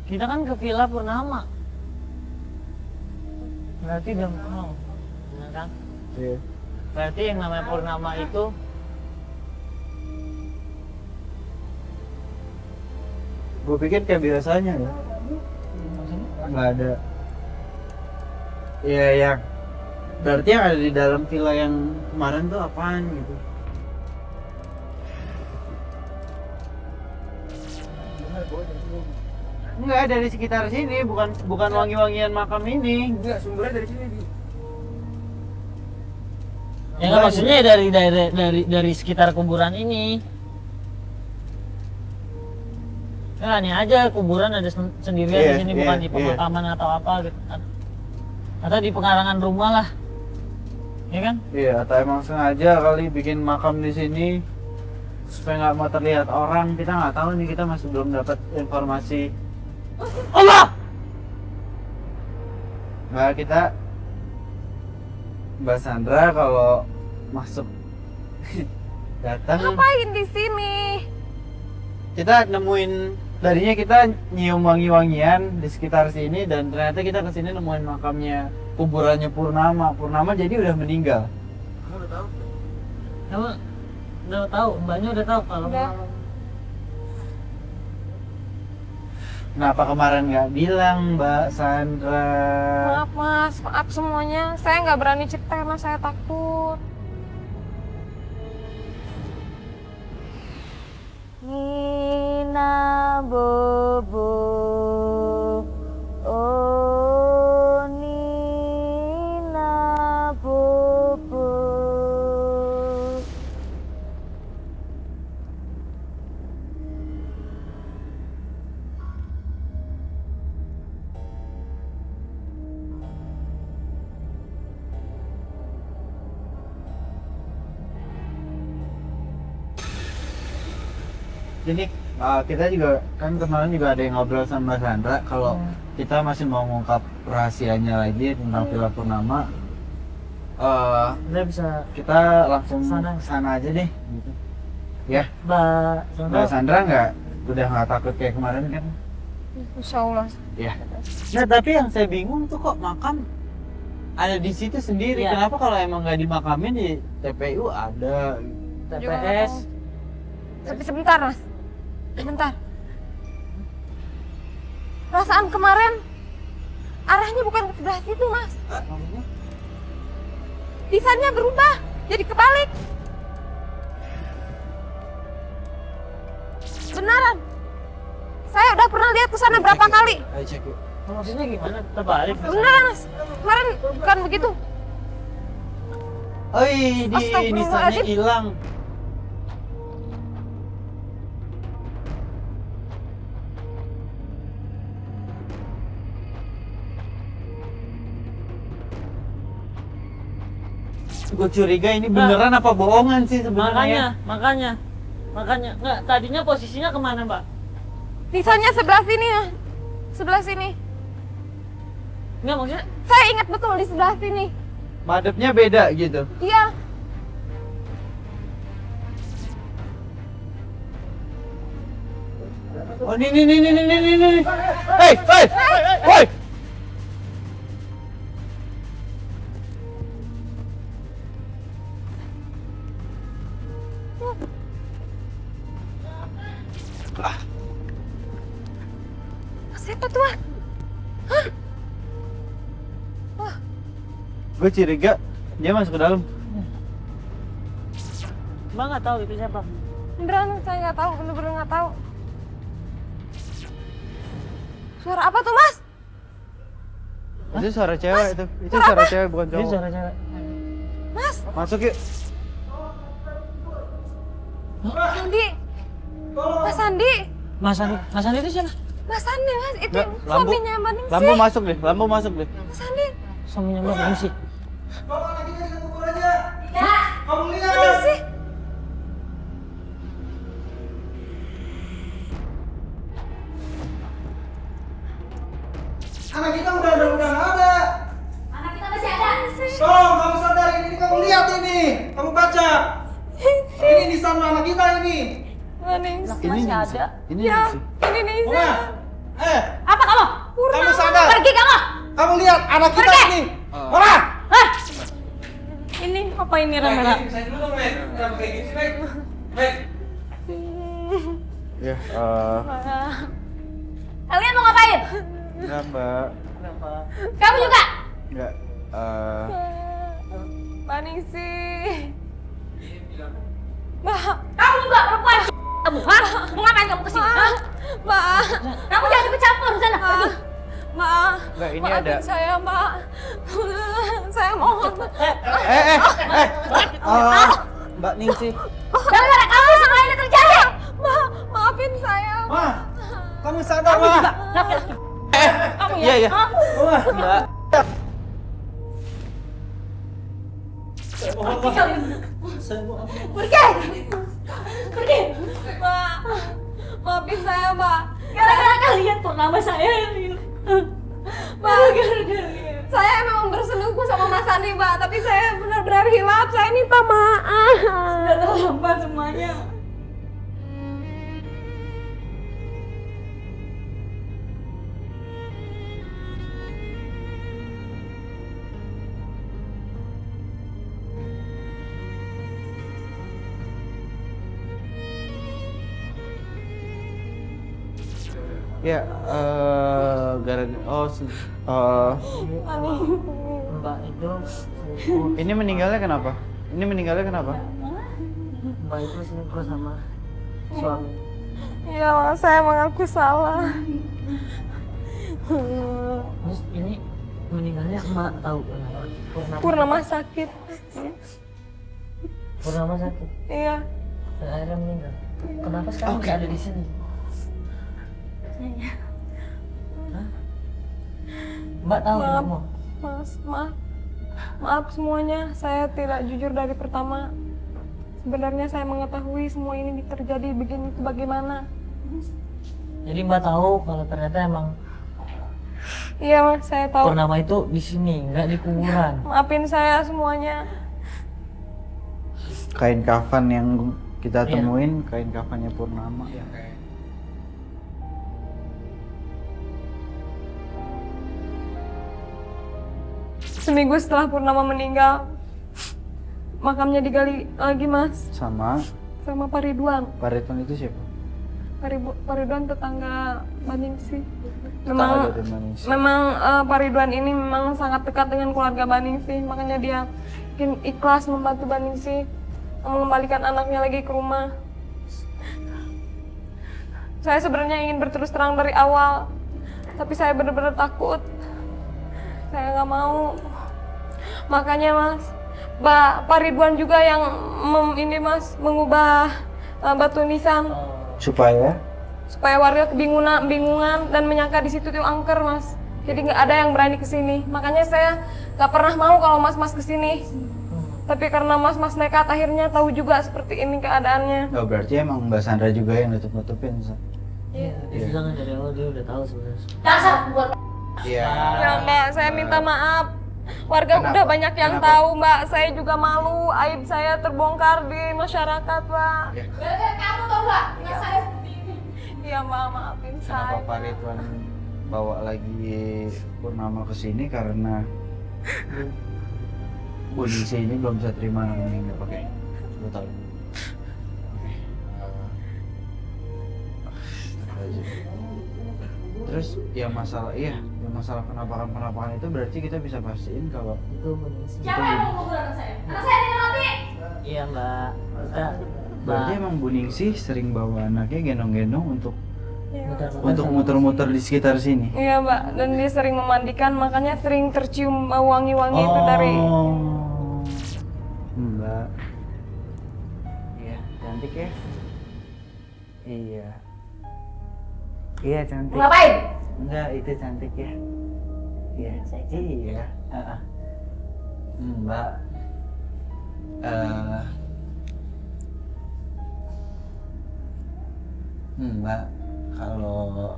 Kita kan ke Villa Purnama. Berarti udah mau, bener kan? Iya. Berarti yang namanya Purnama itu Gue pikir kayak biasanya ya. maksudnya Nggak ada. Iya yang berarti yang ada di dalam villa yang kemarin tuh apaan gitu? Enggak, dari sekitar sini, bukan wangi-wangian makam ini. Enggak, sumbernya dari sini. ya nggak, maksudnya dari sekitar kuburan ini. Ya aneh aja, kuburan ada sendirian Iya, di sini, iya, bukan di iya. pemakaman atau apa gitu. Atau di pekarangan rumah lah. Ya kan? Iya, atau emang sengaja kali bikin makam di sini supaya nggak mau terlihat orang. Kita nggak tahu nih, kita masih belum dapat informasi. Allah! Nah, kita Mbak Sandra kalau masuk datang Ngapain di sini? kita nemuin, tadinya kita nyium wangi-wangian di sekitar sini dan ternyata kita kesini nemuin makamnya, kuburannya Purnama jadi udah meninggal. Kamu udah tahu? Kamu udah tahu, mbaknya udah tahu kalau Udah. Kenapa kemarin nggak bilang Mbak Sandra? Maaf mas, maaf semuanya. Saya nggak berani cerita karena saya takut. Nina Bobo, oh Nina Bobo. Jadi kita juga kan kemarin juga ada yang ngobrol sama Mbak Sandra kalau kita masih mau ngungkap rahasianya lagi tentang Villa Purnama. udah bisa Kita langsung Sana. sana aja deh gitu. Ya, Mbak Mbak Sandra udah nggak takut kayak kemarin kan? Insya Allah. Ya. Nah, tapi yang saya bingung tuh kok makam ada di situ sendiri. Iya. Kenapa kalau emang nggak dimakamin di TPU ada? TPS. Tapi sebentar mas, sebentar. Perasaan kemarin arahnya bukan ke sebelah situ mas. Maksudnya? Desainnya berubah, jadi kebalik. Beneran. Saya udah pernah lihat ke sana berapa kali. Ayo cek yuk. Maksudnya gimana? Terbalik. Beneran mas. Kemarin bukan begitu. Oh iya, di Astagfirullahaladzim. desainnya hilang. Gue curiga ini beneran apa bohongan sih sebenarnya. Makanya nggak, tadinya posisinya kemana mbak? Desainnya sebelah sini ya. Sebelah sini. Nggak, maksudnya Saya ingat betul di sebelah sini. Madepnya beda gitu. Iya. Oh ini. Hei. Woi. Siapa tuh? Mas? Gue curiga dia masuk ke dalam. mbak nggak tahu itu siapa. Beneran saya nggak tahu, bener-bener nggak tahu. Suara apa tuh mas? Itu suara cewek itu. Itu suara cewek bukan Ini cowok. suara cewek. Mas, Masuk yuk. Sandi. Mas Sandi. Mas Andi itu siapa? Mas Sandi mas, itu Nggak, lampu. suaminya Mbak Ningsih. Lampu masuk deh. Mas Sandi. Suaminya mbak Ningsih. Bawa lagi ke kubur aja. Kamu Mbak lihat. Ningsih. Anak kita udah nggak ada. Anak kita masih ada. Tolong kamu sadar ini kamu lihat ini. Kamu baca. Ini nisan anak kita ini. Mbak Ningsih. Ini Masih Ningsih. ada. Ini Ya, Ningsih. ini Ningsih. Bunga. Apa sadar. Pergi kamu. Kamu lihat anak kita Pergi. ini. Mama. Hah? Ini apa ini Ramela? Saya dulu dong, Mek. Kenapa kayak gini, Mek? Mek. Ya, Kalian mau ngapain? enggak Mbak. Kamu juga? Enggak. Mbak Ningsih. Kamu juga perempuan kamu, hah? Mau ngapain kamu kesini? Hah? Mbak. Kamu jangan ikut campur sana, pergi. Mbak. Enggak, ini Maafin ada- saya, Mbak. Saya mohon. Mbak Ningsih. Gara-gara kamu semua ini terjadi. Mbak, maafin saya. Ma. Kamu sadar, Ma. Kamu ya? Iya, iya. Hah? Mbak. Pergi. Pergi. Mbak. Maafin saya, Mbak. Gara-gara kalian purnama saya hilang. Mbak, saya memang berselingkuh sama Mas Andi, Mbak. Tapi saya benar-benar hilaf. Saya minta maaf. Sudah terlambat semuanya. Ya, Mbak itu ini meninggalnya kenapa? Ini meninggalnya kenapa? Mbak itu selingkuh sama suami. Iya, Mas. Saya mengaku salah. Terus ini meninggalnya Mbak tahu kenapa? Purnama sakit. Purnama sakit. Iya. Dan akhirnya meninggal. Kenapa sekarang nggak ada di sini? Hah? Mbak tahu Maaf. kamu? Mas, maaf semuanya. Saya tidak jujur dari pertama. Sebenarnya saya mengetahui semua ini terjadi begini itu bagaimana. Jadi Mbak tahu kalau ternyata emang Iya, Mas, saya tahu. Purnama itu di sini, nggak di kuburan. Maafin saya semuanya. Kain kafan yang kita Iya. temuin, kain kafannya Purnama. Seminggu setelah Purnama meninggal, makamnya digali lagi, Mas, Sama sama Pak Ridwan. Pak Ridwan itu siapa? Pak Ridwan tetangga Baningsih. Tetangga dari Manis. Memang Pak Ridwan ini memang sangat dekat dengan keluarga Baningsih, makanya dia mungkin ikhlas membantu Baningsih mengembalikan anaknya lagi ke rumah. Saya sebenarnya ingin berterus terang dari awal, tapi saya benar-benar takut. Saya nggak mau. Makanya Mas, Pak Ridwan juga yang mengubah batu nisan Supaya supaya warga kebingungan dan menyangka di situ tuh angker, Mas. Jadi nggak ada yang berani kesini. Makanya saya nggak pernah mau kalau mas-mas kesini. Tapi karena mas-mas nekat akhirnya tahu juga seperti ini keadaannya. oh, berarti emang Mbak Sandra juga yang nutup-nutupin. Iya, itu kan dari awal dia udah tahu sebenarnya. Dasar buat Iya. Ya Mbak, saya minta maaf. Warga Kenapa? udah banyak yang Kenapa? tahu, Mbak. Saya juga malu, aib saya terbongkar di masyarakat, Pak. gara-gara kamu tau gak? Nggak saya seperti ini. Iya Mbak, maafin Kenapa saya. Pak Ridwan bawa lagi Purnama ke sini karena Bu Ningsih ini belum bisa terima namanya nggak pakai. Lu tahu. Oke. Terus yang masalah penampakan itu berarti kita bisa pastiin kalau Itu Manis. Siapa yang mau ngubur anak saya? Anak saya dengan roti. Iya Mbak. Kita berarti emang Bu Ningsih sering bawa anaknya gendong-gendong untuk muter-muter muter-muter di sekitar sini. Iya Mbak, dan dia sering memandikan, makanya sering tercium bau wangi-wangi itu dari... Mbak. Iya, cantik ya. Iya. Iya cantik. Ngapain? Enggak, itu cantik ya. Iya. Iya. Heeh. Mbak. Mbak, kalau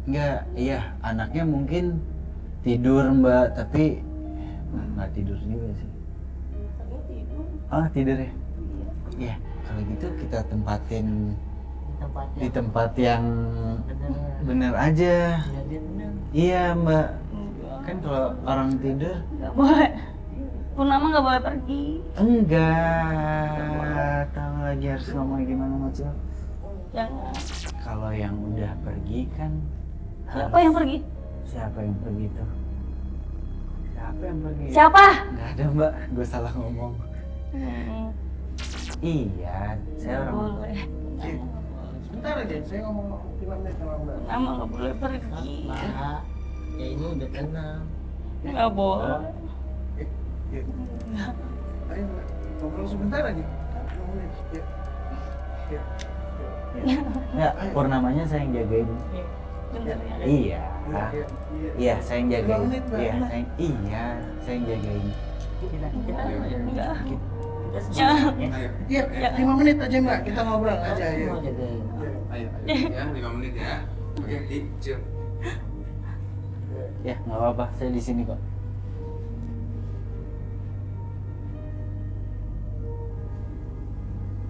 enggak, iya anaknya mungkin tidur Mbak, tapi nggak tidur juga sih. Oh tidur ya? Iya. Kalau gitu kita tempatin di tempat yang bener. bener aja. Ya, dia bener. Iya Mbak, kan kalau orang tidur Nggak boleh. Purnama nggak boleh pergi. enggak tahu lagi harus ngomong gimana Macil. Jangan. Kalau yang udah pergi kan Siapa yang pergi? siapa yang pergi tuh? Siapa yang pergi? Siapa? Nggak ada Mbak, gue salah ngomong. Hmm, Iya, saya nggak orang boleh. Sebentar aja, saya ngomong 5 menit sama Mbak. Purnama nggak boleh pergi. Pak, ya ini udah tenang. Nggak boleh. Ya. Ayo Mbak, ngobrol sebentar aja. 5 menit. Ya. Ya. ya Purnamanya saya yang jagain. Bener ya. Iya. Ya. Ya. Iya, saya yang jagain. 5 menit, Mbak. Iya, saya yang jagain. Kita Enggak. kita Jangan. Iya, 5 menit aja Mbak, kita ngobrol aja ya. mau jagain. Ayo, ya 5 menit ya. Oke, cium. Ya, nggak apa-apa, saya di sini kok.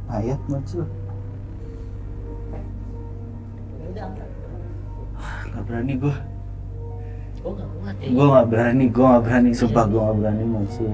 Ayat Macil. Udah angkat. Gak berani gue. Oh nggak kuat ya. Gue gak berani, sumpah gue gak berani Macil.